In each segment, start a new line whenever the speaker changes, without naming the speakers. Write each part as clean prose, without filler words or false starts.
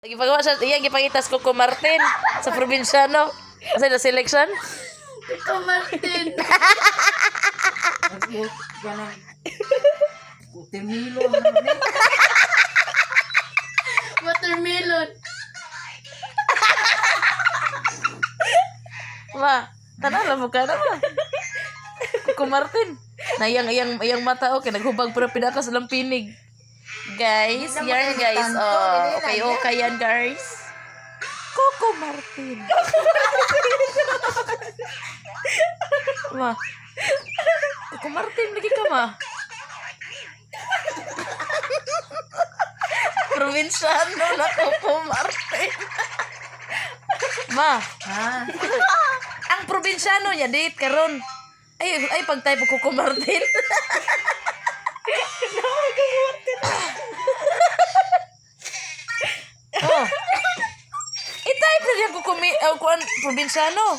Gipagawa siya, iya gipangitas ko Martin sa probinsyano. Kasi na selection.
Coco Martin. Watermelon.
Ma, tanala mo ka na ba? Coco Martin. Na iyang mata okay, naghubag pero pinaka sa lampinig. Guys, yan guys. Oh, okay yan guys. Coco Martin. Ma. Coco Martin lagi ka ma. Probinsyano na Coco Martin. Ma. Ang probinsyano niya date karon. Ay pag-type ko Coco Martin. Oh. I-type na diyan ko kuan probinsyano.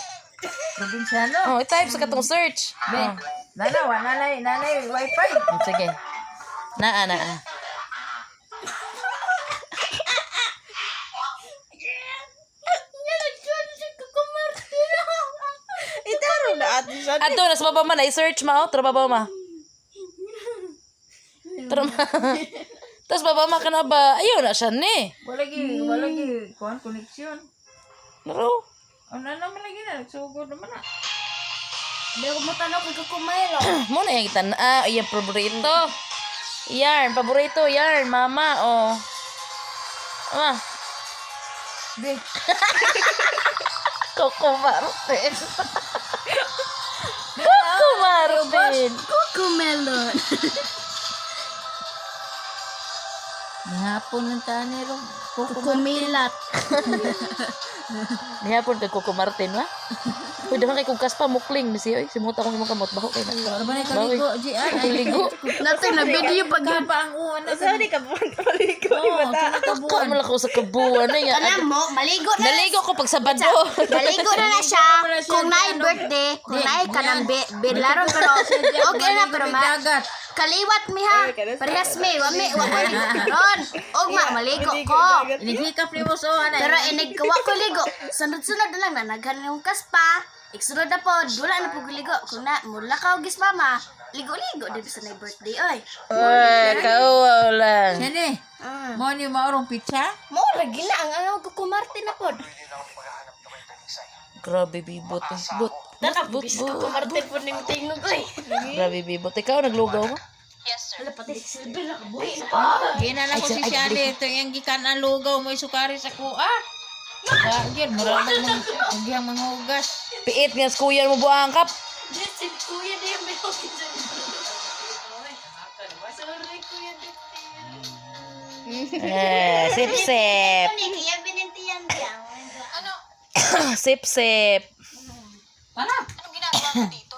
Probinsyano.
Oh, i-type sa katong search. Oh.
Nanay, wifi.
Sige. Naa.
Itaro na atin siya.
Ato na sa baba man i-search ma, tra baba ma. Tra ma. Tapos baba ma kana ba? Ayaw na siya ni.
Walagi, kuhan koneksyon.
Laro.
Ano naman lagi na, nagsugod naman na.
Hindi ko matanaw kay Kukumelo.
Muna yung tan iyang paborito. Yarn, paborito yarn, mama. Oh. Ah.
Be,
Coco Martin. Coco Martin.
Kukumelon.
hapon ng tanero.
Kukumilat.
Nihapon kay Coco Martin wa. Uy, daman kay kugas pa mukling ni siya. Simuta kong kamot baho kay na.
Ano ba na kaligo, Gian?
Ligo.
Natin na video pag yun.
Pa ang uwan na.
Sorry ka po, maligo
Oo,
yung bata.
sa
Ka
nakabuan.
malako sa kabuan na yan.
Alam mo, maligo na.
Naligo ko pag Sabado.
Maligo na siya. Kung na'y birthday, kung na'y ka ng bilaro, pero okay na, pero
Dagat.
kaliwat mi ha. Parehas mi, wami, ron. Ugma, maligo ko.
Iniglikap ni mo so, anay.
Pero inigkawa ko ligo. Sunod-sunod na lang na naghanungkas pa. Iksunod na po, dula na po ligo. Kung na, mula ka ugis mama. Ligo-ligo din sa na birthday, oy.
Kauaw lang.
Siyane, mo ni maurong pizza?
Mo, lagi na ang ano ko kumarte na po.
Grabe bibot. But.
Nakabugis ko kumarte po ng tingog, oy.
Grabe bibot. Ikaw naglugaw mo?
Hala, pati si Silvia nakabuhi.
Ginala ko si Shani. Ito yung gikan ang lugaw mo isukari sa kuha. Bagyan, murag magihang manghugas.
Piit nga kuya mo buang kap.
Si Kuya di yung binogin sa sorry, Kuya Dipti.
Sip-sip.
Kaya binintiyan diyan.
Sip-sip.
Tara.
Anong ginagawa mo dito?